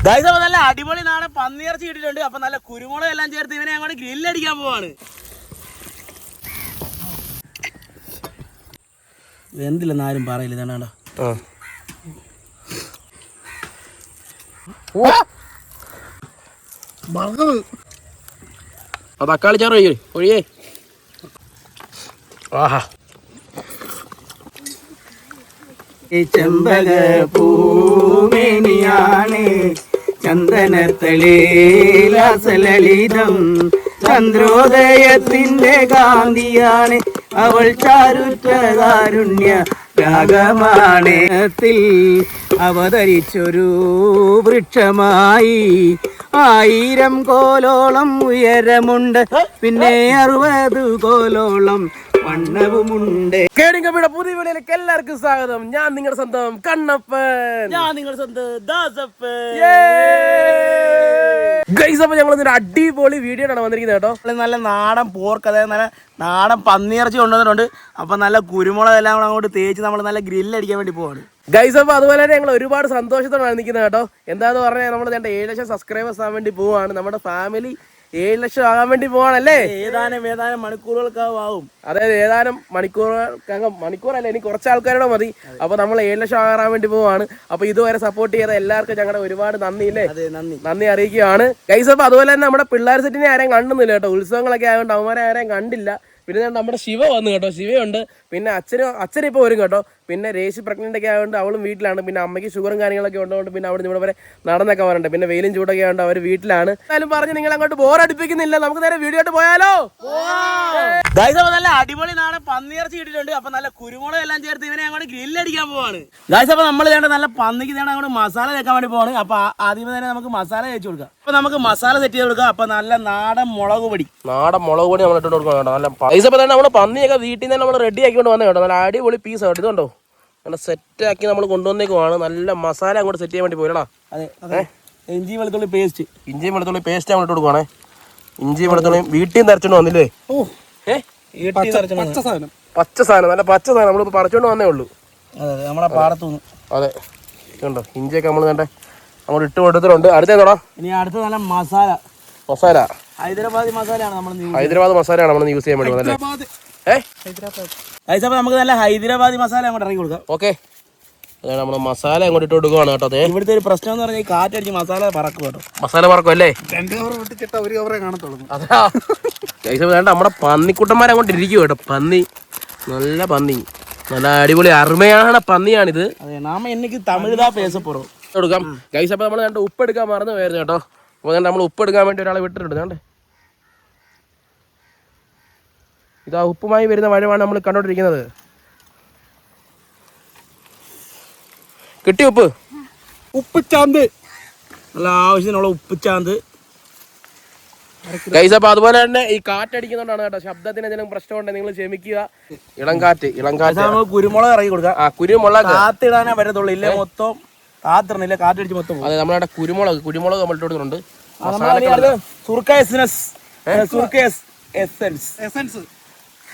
നല്ല അടിപൊളി നാടൻ പന്നിയിറച്ചി കിട്ടിയിട്ടുണ്ട്. അപ്പൊ നല്ല കുരുമുളക് എല്ലാം ചേർത്ത് ഇവനെ അങ്ങോട്ട് ഗ്രില്ലടിക്കാൻ പോവാണ്. വെന്തില്ലെന്ന് ആരും പറയില്ല. ഇതാണ്ടോ തക്കാളി ചാറ് ഒഴിയേ. ആഹാ, ചെമ്പക പൂമേനിയാണ് ചന്ദനത്തളിലീലം, ചന്ദ്രോദയത്തിന്റെ കാന്തിയാണ് അവൾ, ചാരുറ്റകാരുണ്യ രാഗമാണ്. അവതരിച്ചൊരു വൃക്ഷമായി 1000 കോലോളം ഉയരമുണ്ട്, പിന്നെ 60 കോലോളം വണ്ണവുമുണ്ട്. പുതിയ വീഡിയോയിലേക്ക് എല്ലാവർക്കും സ്വാഗതം. ഞാൻ നിങ്ങളുടെ സ്വന്തം കണ്ണപ്പൻ. ഞാൻ നിങ്ങളുടെ സ്വന്തം ദാസപ്പൻ. ഗൈസ്, അപ്പൊ ഞങ്ങൾ ഇന്നൊരു അടിപൊളി വീഡിയോ ആണ് വന്നിരിക്കുന്നത് കേട്ടോ. നല്ല നാടൻ പോർക്ക്, അതായത് നല്ല നാടൻ പന്നിയിറച്ചി കൊണ്ടുവന്നിട്ടുണ്ട്. അപ്പൊ നല്ല കുരുമുളക് എല്ലാം കൂടെ അങ്ങോട്ട് തേച്ച് നമ്മൾ നല്ല ഗ്രില്ലടിക്കാൻ വേണ്ടി പോവാണ് ഗൈസ്. അപ്പൊ അതുപോലെ തന്നെ ഞങ്ങൾ ഒരുപാട് സന്തോഷത്തോടാണ് നിൽക്കുന്നത് കേട്ടോ. എന്താന്ന് പറഞ്ഞാൽ നമ്മൾ 7 ലക്ഷം സബ്സ്ക്രൈബേഴ്സ് ആവാൻ വേണ്ടി പോവാണ്. നമ്മുടെ ഫാമിലി 7 ലക്ഷം ആകാൻ വേണ്ടി പോവാണല്ലേ. ഏതാനും മണിക്കൂറുകൾക്കാവും. അതായത് ഏതാനും മണിക്കൂറല്ല, ഇനി കുറച്ച് ആൾക്കാരുടെ മതി. അപ്പൊ നമ്മൾ 7 ലക്ഷം ആകാൻ വേണ്ടി പോവാണ്. അപ്പൊ ഇതുവരെ സപ്പോർട്ട് ചെയ്ത എല്ലാവർക്കും ഞങ്ങളുടെ ഒരുപാട് നന്ദിയില്ലേ, നന്ദി അറിയിക്കുകയാണ് ഗൈസ്. അപ്പൊ അതുപോലെ തന്നെ നമ്മുടെ പിള്ളേർ സെറ്റിനെ ആരെയും കണ്ടുന്നില്ല കേട്ടോ. ഉത്സവങ്ങളൊക്കെ ആയതുകൊണ്ട് അവന്മാരെ ആരെയും കണ്ടില്ല. പിന്നെ നമ്മുടെ ശിവ വന്നു കേട്ടോ, ശിവയുണ്ട്. പിന്നെ അച്ഛനിപ്പോൾ വരും കേട്ടോ. പിന്നെ രേശി പ്രഗ്നന്റ് ഒക്കെ ആയതുകൊണ്ട് അവളും വീട്ടിലാണ്. പിന്നെ അമ്മയ്ക്ക് ഷുഗറും കാര്യങ്ങളൊക്കെ ഉള്ളതുകൊണ്ട് പിന്നെ അവിടെ ഇവിടെ വരെ നടന്നൊക്കെ വരണ്ട്. പിന്നെ വെയിലും ചൂടൊക്കെ ആയതുകൊണ്ട് അവർ വീട്ടിലാണ്. എന്നാലും പറഞ്ഞ് നിങ്ങൾ അങ്ങോട്ട് ബോറടിപ്പിക്കുന്നില്ല, നമുക്ക് നേരെ വീഡിയോ ആയിട്ട് പോയാലോ. നല്ല അടിപൊളി നാടൻ പന്നിയിറച്ചി കിട്ടിയിട്ടുണ്ട്. അപ്പൊ നല്ല കുരുമുളക് എല്ലാം ചേർത്ത് ഇവനെ അങ്ങോട്ട് ഗ്രില്ലടിക്കാൻ പോവാണ് ഗൈസ്. അപ്പൊ നമ്മൾ നല്ല പന്നിക്ക് അങ്ങോട്ട് മസാല തേക്കാൻ വേണ്ടി പോവാണ്. അപ്പൊ ആദ്യമേ തന്നെ നമുക്ക് മസാല തേച്ച് കൊടുക്കാം. അപ്പൊ നമുക്ക് മസാല സെറ്റ് ചെയ്ത് കൊടുക്കാം. അപ്പൊ നല്ല നാടൻ മുളക് പൊടി നമ്മൾ ഇട്ട് കൊടുക്കണം. നല്ല പൈസ തന്നെ നമ്മുടെ പന്നിയൊക്കെ വീട്ടിൽ നിന്ന് നമ്മൾ റെഡി ആക്കിക്കൊണ്ട് വന്നേ കേട്ടോ. നല്ല അടിപൊളി പീസ് കേട്ടോ. ഇതുണ്ടോ നല്ല സെറ്റാക്കി നമ്മൾ കൊണ്ടുവന്നേക്കുവാണ്. നല്ല മസാല അങ്ങോട്ട് സെറ്റ് ചെയ്യാൻ വേണ്ടി പോയിടാ. അതെ, ഇഞ്ചി വെളുത്തുള്ളി പേസ്റ്റ് അങ്ങോട്ട് കൊടുക്കുവാണേ. ഇഞ്ചി വെളുത്തുള്ളി വീട്ടിൽ നിന്ന് അരച്ചോണ്ട് വന്നില്ലേ. പച്ച സാധനം, നല്ല പച്ച സാധനം നമ്മളിപ്പോ പറിച്ചോണ്ട് വന്നേ ഉള്ളൂ. അതെ, നമ്മുടെ പാടത്തുനിന്ന്. അതെ, ഇതുണ്ടോ ഇഞ്ചിയൊക്കെ നമ്മൾ വേണ്ടേ അങ്ങോട്ട് ഇട്ട് കൊടുത്തിട്ടുണ്ട്. അടുത്തേതോടാ ഇനി അടുത്ത നല്ല മസാല ഹൈദരാബാദി മസാലയാണ് നമ്മൾ യൂസ് ചെയ്യാൻ വേണ്ടി വന്നല്ലേ. നമുക്ക് നല്ല ഹൈദരാബാദി മസാല അങ്ങോട്ട് ഇറങ്ങി കൊടുക്കാം. ഓക്കെ, നമ്മൾ മസാല അങ്ങോട്ട് ഇട്ട് കൊടുക്കുവാണ് കേട്ടോ. അതെ, ഇവിടുത്തെ ഒരു പ്രശ്നം എന്ന് പറഞ്ഞാൽ കാറ്റടിച്ച് മസാല പറക്കും കേട്ടോ. മസാല പറക്കും അല്ലേ. അതാ വേണ്ട, നമ്മുടെ പന്നിക്കുട്ടന്മാരെ അങ്ങോട്ട് ഇരിക്കും കേട്ടോ. പന്നി, നല്ല പന്നി, നല്ല അടിപൊളി അരുമയാണ് പന്നിയാണിത്. അതെ, എനിക്ക് തമിഴ്താ പേസപ്പുറം കൊടുക്കാം ഗൈസ്. അപ്പൊ നമ്മൾ കണ്ട് ഉപ്പ് എടുക്കാൻ മറന്നു പോയിരുന്നു കേട്ടോ. അപ്പോൾ നമ്മൾ ഉപ്പ് എടുക്കാൻ വേണ്ടി ഒരാളെ വിട്ടിട്ടുണ്ട്. കണ്ടേ, ഇതാ ഉപ്പുമായി വരുന്ന വഴമാണ് നമ്മൾ കണ്ടോണ്ടിരിക്കുന്നത്. കിട്ടി ഉപ്പിച്ചാന്ത്, നല്ല ആവശ്യത്തിനുള്ള ഉപ്പിച്ചാന്ത് ഗൈസ്. അപ്പൊ അതുപോലെ തന്നെ ഈ കാറ്റടിക്കുന്നോണ്ടാണ് കേട്ടോ, ശബ്ദത്തിന് എന്തെങ്കിലും പ്രശ്നമുണ്ടെങ്കിൽ നിങ്ങൾ ക്ഷമിക്കുക. ഇളം കാറ്റ് നമുക്ക് കുരുമുളക് ഇറങ്ങി കൊടുക്കാം. കുരുമുളക് കാത്തിടാനേ പറ്റത്തുള്ളൂ, ഇല്ലേ മൊത്തം കാത്തിടണില്ല, കാറ്റടിച്ച് മൊത്തം. അതെ, നമ്മുടെ കുരുമുളക് നമ്മൾ ഇട്ട് കൊടുക്കുന്നുണ്ട്.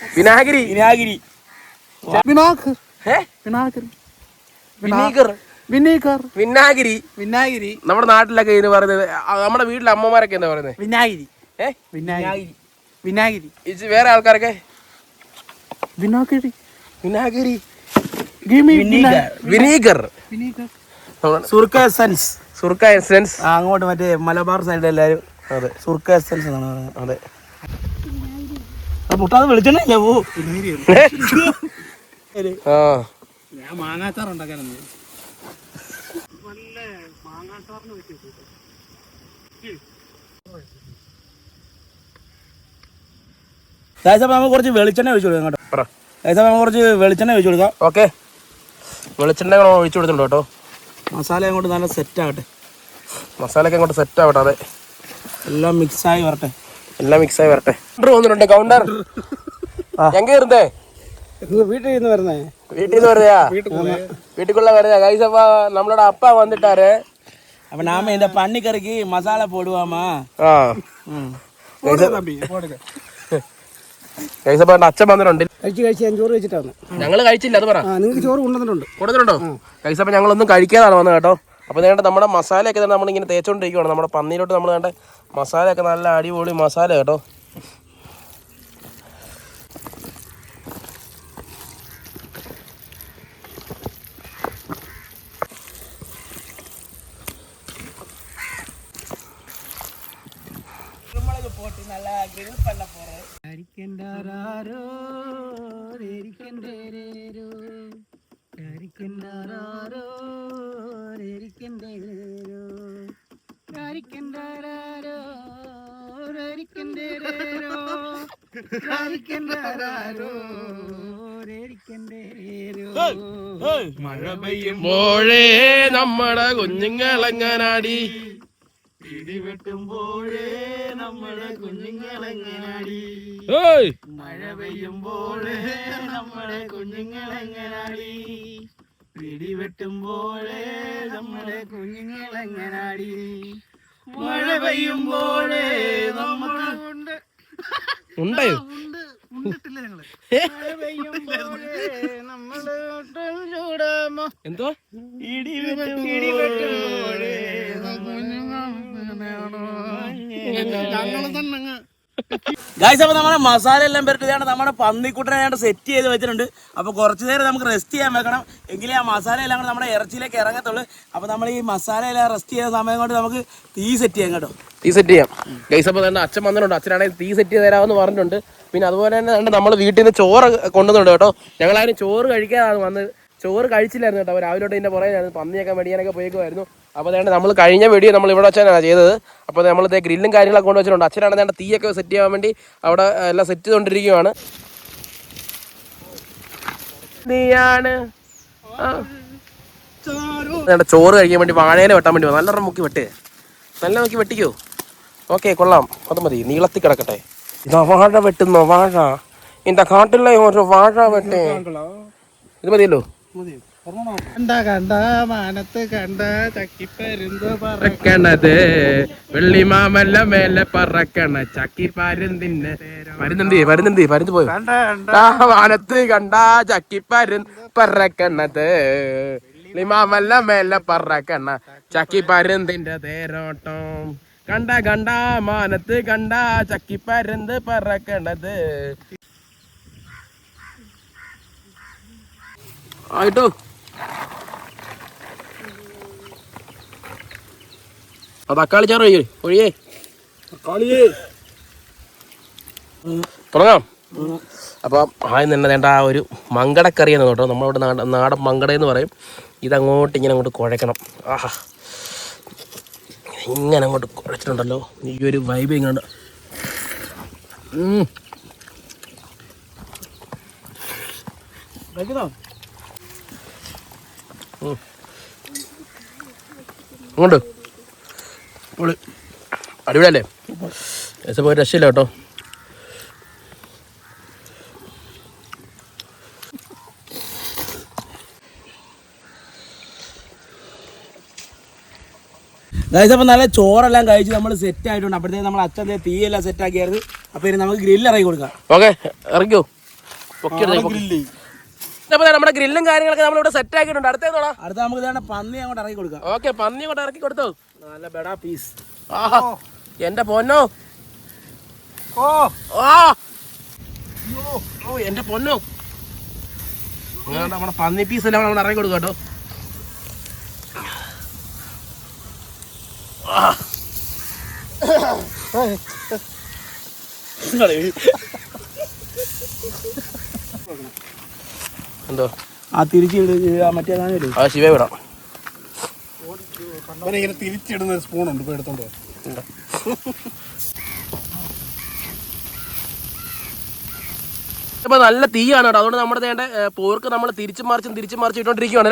വിനാഗിരി നമ്മുടെ നാട്ടിലൊക്കെ ഇതിന് പറയുന്നത്, നമ്മുടെ വീട്ടിലെ അമ്മമാരൊക്കെ എന്താ പറയുന്നത്? വിനാഗിരി. വേറെ ആൾക്കാരൊക്കെ വിനീഗർ, സുർക്ക എസൻസ്. അങ്ങോട്ട് മറ്റേ മലബാർ സൈഡിൽ എല്ലാരും അതെ സുർക്ക എസൻസ് എന്നാണ് പറയുന്നത്. അതെ, മുട്ടാതെ വെളിച്ചെണ്ണ ഞാൻ മാങ്ങാച്ചാർ ഉണ്ടാക്കാൻ നമുക്ക് കുറച്ച് വെളിച്ചെണ്ണ ഒഴിച്ചു കൊടുക്കാം കേട്ടോ. നമുക്ക് കുറച്ച് വെളിച്ചെണ്ണ ഒഴിച്ചു കൊടുക്കാം. ഓക്കെ, വെളിച്ചെണ്ണ ഒഴിച്ചു കൊടുത്തിട്ടുണ്ട് കേട്ടോ. മസാല അങ്ങോട്ട് നല്ല സെറ്റ് ആവട്ടെ. മസാലയൊക്കെ അങ്ങോട്ട് സെറ്റ് ആവട്ടെ. അതെ, എല്ലാം മിക്സായി വരട്ടെ. വന്നിട്ടുണ്ട് കൗണ്ടർ. എങ്ക ഇരുന്നേ? വീട്ടിൽ നിന്ന് വരുന്നേ. வீட்டுக்குள்ள வருதா கைஸ்? அப்பா நம்மளோட அப்பா வந்துட்டாரு. அப்ப நாம இந்த பன்னிக்கறிக்கு மசாலா போடுவாமா? கைസ്, അപ്പൊ അച്ഛൻ വന്നിട്ടുണ്ട്. ഞാൻ ചോറ് വെച്ചിട്ടാണ്. ഞങ്ങള് കഴിച്ചില്ല, അത് പറ. നിങ്ങൾക്ക് ചോറ് കൊടുത്തിട്ടുണ്ടോ? கைസ്, അപ്പൊ ഞങ്ങളൊന്നും കഴിക്കാതാണ് വന്നത് കേട്ടോ. അപ്പോൾ വേണ്ട നമ്മുടെ മസാലയൊക്കെ തന്നെ നമ്മളിങ്ങനെ തേച്ചുകൊണ്ടിരിക്കുകയാണ്. നമ്മുടെ പന്നിയിലോട്ട് നമ്മൾ വേണ്ട മസാലയൊക്കെ നല്ല അടിപൊളി മസാല കേട്ടോ. മഴ പെയ്യുമ്പോഴേ നമ്മുടെ കുഞ്ഞുങ്ങളെങ്ങനാടി, ഇടിവെട്ടുമ്പോഴേ നമ്മുടെ കുഞ്ഞുങ്ങളെങ്ങനാടി, മഴ പെയ്യുമ്പോഴേ നമ്മുടെ കുഞ്ഞുങ്ങളെങ്ങനാടി, പിടിവെട്ടുമ്പോഴേ നമ്മുടെ കുഞ്ഞുങ്ങളെങ്ങനാടി, മഴ പെയ്യുമ്പോഴേ നമുക്ക് ഉണ്ടായോ എന്തോ ഇടിവെട്ടുമ്പോഴേ ഗൈസ്, അപ്പൊ നമ്മുടെ മസാല എല്ലാം പെരട്ടിയാണ് നമ്മുടെ പന്നിക്കുട്ടനെ സെറ്റ് ചെയ്ത് വെച്ചിട്ടുണ്ട്. അപ്പൊ കുറച്ചു നേരം നമുക്ക് റെസ്റ്റ് ചെയ്യാൻ വെക്കണം, എങ്കിലേ ആ മസാല എല്ലാം കൂടെ നമ്മുടെ ഇറച്ചിയിലേക്ക് ഇറങ്ങത്തുള്ളൂ. അപ്പൊ നമ്മൾ ഈ മസാല എല്ലാം റെസ്റ്റ് ചെയ്യുന്ന സമയം കൊണ്ട് നമുക്ക് തീ സെറ്റ് ചെയ്യാം കേട്ടോ. തീ സെറ്റ് ചെയ്യാം ഗൈസ്. അപ്പോൾ തന്നെ അച്ഛൻ വന്നിട്ടുണ്ട്, അച്ഛനാണെങ്കിൽ തീ സെറ്റ് ചെയ്ത് തരാമെന്ന് പറഞ്ഞിട്ടുണ്ട്. പിന്നെ അതുപോലെ തന്നെ നമ്മൾ വീട്ടിൽ നിന്ന് ചോറ് കൊണ്ടുവന്നുണ്ട് കേട്ടോ. ഞങ്ങളാരും ചോറ് കഴിക്കാതാണ് വന്നത്, ചോറ് കഴിച്ചില്ലായിരുന്നു കേട്ടോ. രാവിലെ തൊട്ട് ഇതിൻ്റെ പുറകെ പന്നിയൊക്കെ മേടിക്കാനൊക്കെ പോയേക്കുമായിരുന്നു. അപ്പോൾ അതുകൊണ്ട് നമ്മൾ കഴിഞ്ഞ വീഡിയോ നമ്മൾ ഇവിടെ വെച്ചാണ് ചെയ്തത്. അപ്പോൾ നമ്മൾ ഗ്രില്ലും കാര്യങ്ങളൊക്കെ കൊണ്ട് വെച്ചിട്ടുണ്ട്. അച്ഛനാണ് നേണ്ട തീയൊക്കെ സെറ്റ് ചെയ്യാൻ വേണ്ടി അവിടെ എല്ലാം സെറ്റ് ചെയ്തുകൊണ്ടിരിക്കുകയാണ്. നീയാണ് ചോറ് കഴിക്കാൻ വേണ്ടി വാഴയില വെട്ടാൻ വേണ്ടി നല്ല മുക്കി വെട്ടേ, നല്ല നോക്കി വെട്ടിക്കോ. ഓക്കെ, കൊള്ളാം, അത് മതി, നീളത്തിൽ കിടക്കട്ടെ. ഇതാ വാഴ വെട്ടുന്നോ, വാഴ இந்த കാട്ടിലെ ഒരു വാഴ വെട്ടേ, ഇത് മതിയല്ലോ. പറക്കണത് വെള്ളിമാമല്ല മേലെ പറക്കണ ചക്കി പരുന്തിന് പരുന്ത് പോയോ വാനത്ത് കണ്ട ചക്കി പറക്കണത് വെള്ളിമാമല്ല മേലെ പറക്കണ ചക്കി പരുന്തിന്റെ തേരോട്ടം കണ്ട മാനത്ത് കണ്ട ചക്കി പരുന്ത് പറക്കണത്. ആയിട്ടോ തക്കാളി ചാറ് ഒഴിയേ തുടങ്ങാം. അപ്പം ആദ്യം തന്നെ വേണ്ട ആ ഒരു മങ്കടക്കറിയാണ് കേട്ടോ, നമ്മളിവിടെ നാടൻ മങ്കടയെന്ന് പറയും. ഇതങ്ങോട്ട് ഇങ്ങനെ അങ്ങോട്ട് കുഴക്കണം. ആഹാ, ഇങ്ങനെ അങ്ങോട്ട് കുഴച്ചിട്ടുണ്ടല്ലോ, ഈ ഒരു വൈബ് ഇങ്ങോട്ട്. അങ്ങോട്ട് അടിപൊളിയല്ലേ, പോയി രക്ഷയില്ല കേട്ടോ. അപ്പം നല്ല ചോറെല്ലാം കഴിച്ച് നമ്മൾ സെറ്റ് ആയിട്ടുണ്ട്. അപ്പോഴത്തേക്ക് നമ്മൾ അച്ഛൻ തീയെല്ലാം സെറ്റ് ആക്കിയായിരുന്നു. അപ്പോൾ ഇനി നമുക്ക് ഗ്രില്ല് ഇറങ്ങി കൊടുക്കാം. ഓക്കെ, ഇറങ്ങിയോ. അപ്പോൾ നമ്മുടെ ഗ്രില്ലും കാര്യങ്ങളൊക്കെ നമ്മളിവിടെ സെറ്റ് ആക്കിയിട്ടുണ്ട്. അടുത്ത നമുക്ക് ഇതാണ് പന്നി അങ്ങോട്ട് ഇറങ്ങി കൊടുക്കാം. ഓക്കെ, പന്നി അങ്ങോട്ട് ഇറക്കി കൊടുത്തോ. നല്ല ബെഡാ പീസ്. ആഹാ, എന്റെ പൊന്നോ, എന്റെ പൊന്നോ, നമ്മുടെ പന്നി പീസ് എല്ലാം നമ്മൾ ഇറങ്ങി കൊടുക്കാം കേട്ടോ. എന്തോ ആ തിരിച്ച് മറ്റേ ശിവ വിടാം. തിരിച്ചിടുന്ന സ്പൂണുണ്ട്, ഇപ്പൊ എടുത്തോണ്ട്. ഇപ്പൊ നല്ല തീയാണ് കേട്ടോ, അതുകൊണ്ട് നമ്മുടെ പോർക്ക് നമ്മൾ തിരിച്ചും മറിച്ചും ഇട്ടോണ്ടിരിക്കുകയാണ്.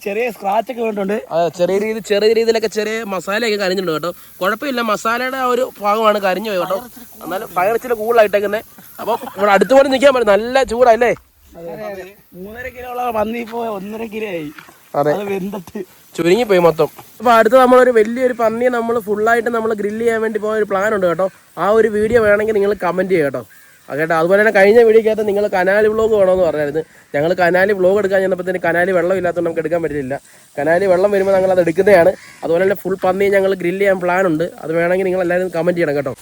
ചെറിയ സ്ക്രാച്ച് ഒക്കെ വേണ്ടിട്ടുണ്ട്. ചെറിയ രീതിയിലൊക്കെ ചെറിയ മസാലയൊക്കെ കരിഞ്ഞിട്ടുണ്ട് കേട്ടോ. കുഴപ്പമില്ല, മസാലയുടെ ആ ഒരു ഭാഗമാണ് കരിഞ്ഞു പോയി കേട്ടോ. എന്നാലും ഫയർ ഇച്ചിരി കൂടുതലായിട്ടേക്കുന്നത്. അപ്പൊ ഇവിടെ അടുത്തുപോലെ നിൽക്കാൻ പറ്റും, നല്ല ചൂടല്ലേ. 3.5 കിലോ പന്നി ഇപ്പോ 1.5 കിലോ ആയി. അതെ, വെന്തിട്ട് ചുരുങ്ങിപ്പോയി മൊത്തം. അപ്പൊ അടുത്ത് നമ്മളൊരു വലിയൊരു പന്നിയെ നമ്മൾ ഫുള്ളായിട്ട് നമ്മൾ ഗ്രില്ല് ചെയ്യാൻ വേണ്ടി പോയ ഒരു പ്ലാൻ ഉണ്ട് കേട്ടോ. ആ ഒരു വീഡിയോ വേണമെങ്കിൽ നിങ്ങൾ കമന്റ് ചെയ്യുക കേട്ടോ. കേട്ടോ. അതുപോലെ തന്നെ കഴിഞ്ഞ വീഡിയോക്കകത്ത് നിങ്ങൾ കനാലി വ്ളോഗ് വേണമെന്ന് പറഞ്ഞായിരുന്നു. ഞങ്ങൾ കനാലി വ്ളോഗ് എടുക്കാൻ ചെന്നപ്പോഴത്തേന് കനാലി വെള്ളം ഇല്ലാത്തതുകൊണ്ട് നമുക്ക് എടുക്കാൻ പറ്റില്ല. കനാലി വെള്ളം വരുമ്പോൾ ഞങ്ങൾ അത് എടുക്കുന്നതാണ്. അതുപോലെ തന്നെ ഫുൾ പന്നി ഞങ്ങൾ ഗ്രില്ല് ചെയ്യാൻ പ്ലാൻ ഉണ്ട്. അത് വേണമെങ്കിൽ നിങ്ങൾ എല്ലാവരും കമൻറ്റ് ചെയ്യണം കേട്ടോ.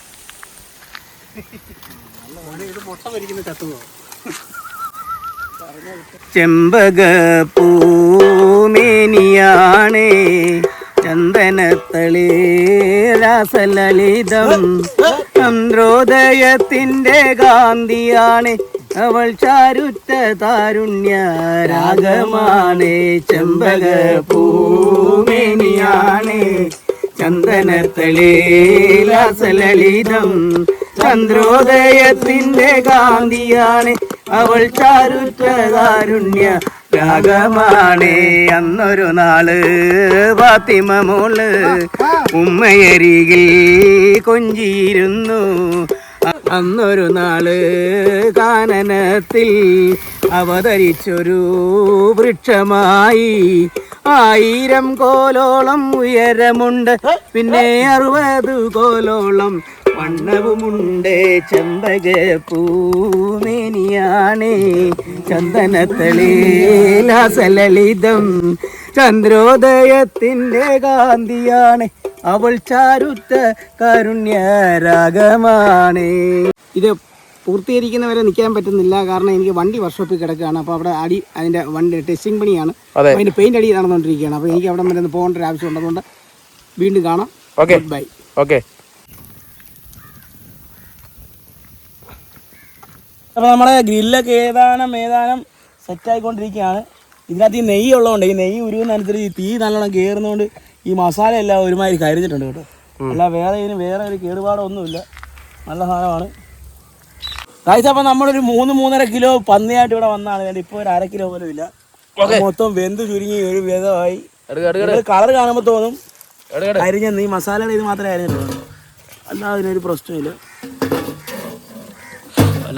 ചെമ്പകപ്പൂമേനിയാണേ ചന്ദനത്തളിരാസലളിതം ചന്ദ്രോദയത്തിന്റെ കാന്തിയാണ് അവൾ ചാരുറ്റ താരുണ്യ രാഗമാണ് ചെമ്പകപ്പൂമേനിയാണേ ചന്ദനത്തളിരാസലളിതം ചന്ദ്രോദയത്തിന്റെ കാന്തിയാണ് അവൾ ചാരുറ്റ താരുണ്യ രാഗമാണേ. അന്നൊരു നാള് ഫാത്തിമ മോള് ഉമ്മയരികിൽ കൊഞ്ചിയിരുന്നു. അന്നൊരു നാള് കാനനത്തിൽ അവതരിച്ചൊരു വൃക്ഷമായി 1000 കോലോളം ഉയരമുണ്ട്, പിന്നെ 60 കോലോളം വണ്ണവുമുണ്ട്. ചെമ്പകപ്പൂമേനിയാണേ ചന്ദനത്തളിലാസലളിതം ചന്ദ്രോദയത്തിന്റെ കാന്തിയാണ് അവൾ ചാരുറ്റ കാരുണ്യ രാഗമാണ്. ഇത് പൂർത്തീകരിക്കുന്നവരെ നിൽക്കാൻ പറ്റുന്നില്ല, കാരണം എനിക്ക് വണ്ടി വർക്ക്ഷോപ്പിൽ കിടക്കുകയാണ്. അപ്പോൾ അവിടെ അതിൻ്റെ വണ്ടി ടെസ്റ്റിംഗ് പണിയാണ്, അതിൻ്റെ പെയിൻ്റ് അടി നടന്നുകൊണ്ടിരിക്കുകയാണ്. അപ്പോൾ എനിക്ക് അവിടെ വരെ പോകേണ്ട ഒരു ആവശ്യം ഉള്ളതുകൊണ്ട് വീണ്ടും കാണാം. Okay bye. ഓക്കെ. അപ്പോൾ നമ്മുടെ ഗ്രില്ലൊക്കെ ഏതാനും സെറ്റായിക്കൊണ്ടിരിക്കുകയാണ്. ഇതിനകത്ത് ഈ നെയ്യ് ഉള്ളതുകൊണ്ട് ഈ നെയ്യ് ഉരുവുന്നതനുസരിച്ച് ഈ തീ നല്ലോണം കയറുന്നതുകൊണ്ട് ഈ മസാല എല്ലാം ഒരുമാതിരി കരിഞ്ഞിട്ടുണ്ട് കേട്ടോ. അല്ല വേറെ ഒരു കേടുപാടൊന്നുമില്ല, നല്ല സാധനമാണ്. ഗൈസ് അപ്പോൾ നമ്മളൊരു 3-3.5 കിലോ പന്നിയായിട്ട് ഇവിടെ വന്നതാണ്. ഇപ്പോൾ ഒരു 1/2 കിലോ പോലും ഇല്ല. മൊത്തം വെന്ത് ചുരുങ്ങി ഒരു വിധമായി. കളർ കാണുമ്പോൾ തോന്നും കരിഞ്ഞെന്ന്. ഈ മസാലയുടെ ഇത് മാത്രമേ കരിഞ്ഞിട്ടുള്ളൂ, അല്ലാതെ അതിനൊരു പ്രശ്നമില്ല.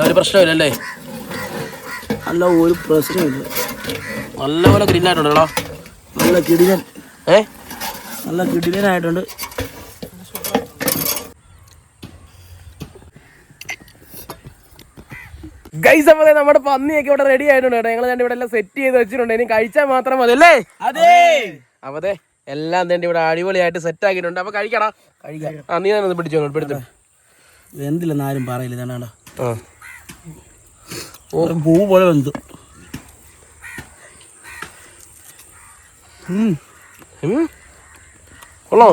ഒരു പ്രശ്നമില്ലല്ലേ? അല്ല ഒരു പ്രശ്നമില്ല. നല്ലപോലെ ഗ്രില്ലായിട്ടുണ്ടോ? നല്ല കിടിലൻ. നല്ല കിടിലനായിട്ടുണ്ട്. ഗൈസ് അപ്പോൾ നമ്മുടെ പന്നിയൊക്കെ ഇവിടെ റെഡി ആയിട്ടുണ്ട് കേട്ടോ. ഞങ്ങൾ ഇവിടെ എല്ലാം സെറ്റ് ചെയ്ത് വെച്ചിട്ടുണ്ട്. ഇനി കഴിച്ചാൽ മാത്രം മതി അല്ലേ? അതെ. അതെ, എല്ലാം തന്നെ ഇവിടെ അടിപൊളിയായിട്ട് സെറ്റ് ആക്കിയിട്ടുണ്ട്. അപ്പൊ കഴിക്കടാ. നീ തന്നെ പിടിച്ചോ. വെന്തില്ലെന്ന് ആരും പറയില്ല. ഇതാണ്ടാ പൂ പോലെ വെന്തു. കൊള്ളോ?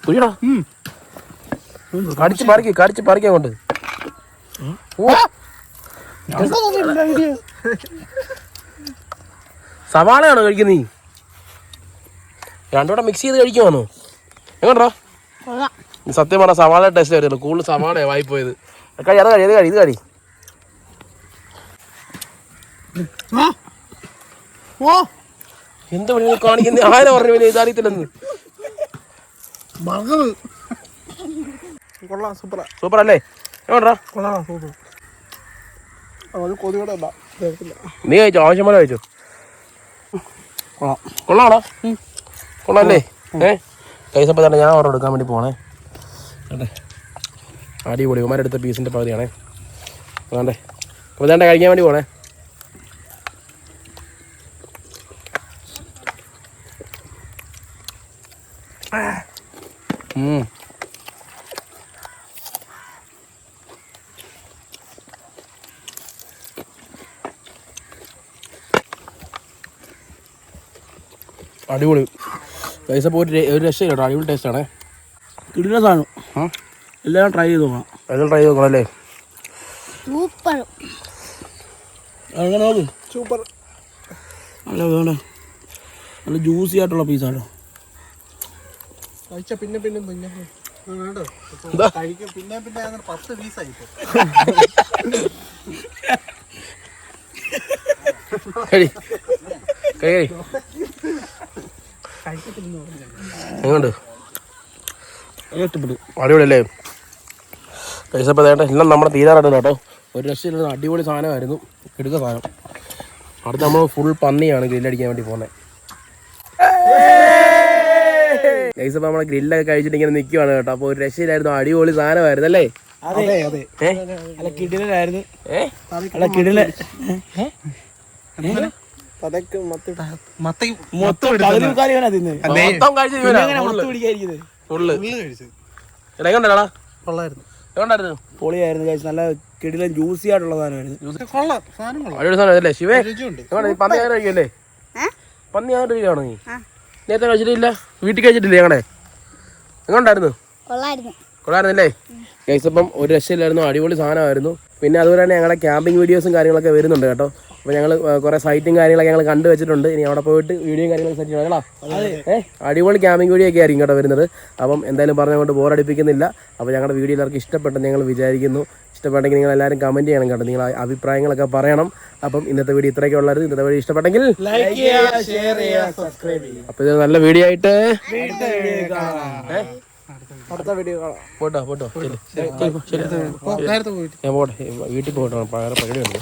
കുഴിയടാ. കടിച്ച് പറിക്കാൻ കൊണ്ട്. സവാളയാണോ കഴിക്കുന്നത് നീ? രണ്ടുകൂടെ മിക്സ് ചെയ്ത് കഴിക്കുവാണോ? എങ്ങോട്ടാ? സത്യം പറഞ്ഞ സവാള ടേസ്റ്റ് വരുന്നുള്ളൂ. കൂടുതൽ സവാളയാണ് വായിപ്പോയത്. ഇത് കഴി. എന്താ പണി കാണിക്കുന്നത്? ആരെ പറഞ്ഞു വലിയ ഇതറിയത്തില്ലെന്ന്. സൂപ്പർ അല്ലേ? എങ്ങോട്ടാ? നീ കഴിച്ചോ? ആവശ്യം പോലെ കഴിച്ചോ? കൊള്ളാണോ? കൊള്ളാല്ലേ? കൈസപ്പം തന്നെ ഞാൻ ഓർഡർ എടുക്കാൻ വേണ്ടി പോണേ. അടിപൊളി. ഉമാരെടുത്ത പീസിൻ്റെ പകുതിയാണേ. വേണ്ടേ? അപ്പോൾ വേണ്ട കഴിക്കാൻ വേണ്ടി പോണേ. അടിപൊളി. പൈസ പോയിട്ട് ഒരു രക്ഷയില്ല കേട്ടോ. അടിപൊളി ടേസ്റ്റാണേ. കിടിലൻ സാധനം. എല്ലാം ട്രൈ ചെയ്ത് നോക്കണം. എല്ലാം ട്രൈ ചെയ്ത് നോക്കണം അല്ലേ? സൂപ്പർ. അങ്ങനെ നോക്ക്. സൂപ്പർ. നല്ല വേണ്ട, നല്ല ജ്യൂസി ആയിട്ടുള്ള പീസാണോ. പിന്നെ 10 പീസായി. എങ്ങോട്ട്? ഇഷ്ടപ്പെട്ടു. അടിപൊളിയല്ലേ? പൈസ വേണ്ട എല്ലാം നമ്മുടെ തീരാറായിട്ടുണ്ട് കേട്ടോ. ഒരു രക്ഷയിലുള്ള അടിപൊളി സാധനമായിരുന്നു. എടുക്കുക സാധനം. അടുത്ത് നമ്മൾ ഫുൾ പന്നിയാണ് ഗ്രില്ലടിക്കാൻ വേണ്ടി പോകുന്നത്. ഗൈസ് അപ്പോൾ നമ്മളെ ഗ്രില്ലൊക്കെ കഴിച്ചിട്ട് ഇങ്ങനെ നിൽക്കുവാണ് കേട്ടോ. അപ്പോൾ ഒരു രക്ഷയിലായിരുന്നു. അടിപൊളി സാധനമായിരുന്നു അല്ലേ? അതെ അതെ അല്ല കിടിലായിരുന്നു അല്ല കിടില മൊത്തം പകുതി മുക്കാലിവനാ തിന്ന് മൊത്തം കഴിച്ചു ഇവനെങ്ങനെ മൊത്തം പിടിക്കാതിരിക്കുന്നത് ഫുള്ള് കഴിച്ചത് എങ്ങനെയുണ്ടാടാ കൊള്ളായിരുന്നു. എങ്ങനെയുണ്ടായിരുന്നു പൊളിയായിരുന്നു കഴിച്ച് നല്ല കിടിലൻ ജ്യൂസി ആയിട്ടുള്ള സാധനമായിരുന്നു. കൊള്ളാം, സാധനം കൊള്ളാം. അടിപൊളി സാധനം അല്ലേ ശിവേ? രുചിയുണ്ട്. എങ്ങനെ നീ പന്നി അങ്ങനെ കഴിക്കല്ലേ? പന്നി അങ്ങനെ കഴിക്കുകയാണോ നീ? നേരത്തെ കഴിച്ചിട്ടില്ല? വീട്ടിൽ കഴിച്ചിട്ടില്ലേ ഞങ്ങളുടെ? എങ്ങനെയുണ്ടായിരുന്നു? കൊള്ളായിരുന്നു. കൊള്ളായിരുന്നല്ലേ? ഗൈസ് അപ്പം ഒരു രക്ഷയില്ലായിരുന്നു, അടിപൊളി സാധനമായിരുന്നു. പിന്നെ അതുപോലെ തന്നെ ഞങ്ങളുടെ ക്യാമ്പിംഗ് വീഡിയോസും കാര്യങ്ങളൊക്കെ വരുന്നുണ്ട് കേട്ടോ. അപ്പോൾ ഞങ്ങൾ കുറേ സൈറ്റും കാര്യങ്ങളൊക്കെ ഞങ്ങൾ കണ്ടു വെച്ചിട്ടുണ്ട്. ഇനി അവിടെ പോയിട്ട് വീഡിയോയും കാര്യങ്ങളൊക്കെ സെറ്റ് ചെയ്യണം കേട്ടോ. അടിപൊളി ക്യാമ്പിംഗ് വീഡിയോ ഒക്കെ ആയിരിക്കും കേട്ടോ വരുന്നത്. അപ്പം എന്തായാലും പറഞ്ഞുകൊണ്ട് ബോറടിപ്പിക്കുന്നില്ല. അപ്പോൾ ഞങ്ങളുടെ വീഡിയോ എല്ലാവർക്കും ഇഷ്ടപ്പെട്ടെന്ന് ഞങ്ങൾ വിചാരിക്കുന്നു. ഇഷ്ടപ്പെട്ടെങ്കിൽ നിങ്ങൾ എല്ലാവരും കമൻറ്റ് ചെയ്യണം കേട്ടോ, നിങ്ങളെ അഭിപ്രായങ്ങളൊക്കെ പറയണം. അപ്പം ഇന്നത്തെ വീഡിയോ ഇത്രയൊക്കെ ഉള്ളായിരുന്നു. ഇന്നത്തെ വീഡിയോ ഇഷ്ടപ്പെട്ടെങ്കിൽ ലൈക്ക് ചെയ്യുക, ഷെയർ ചെയ്യുക, സബ്സ്ക്രൈബ് ചെയ്യുക. അപ്പോൾ ഇത് നല്ല വീഡിയോ ആയിട്ട് അടുത്ത വീഡിയോ കാണാം. പോട്ടോ ശരി നേരത്തെ പോയിട്ട് ഞാൻ പോട്ടെ, വീട്ടിൽ പോകട്ടോ, വേറെ പരിപാടിയുണ്ട്.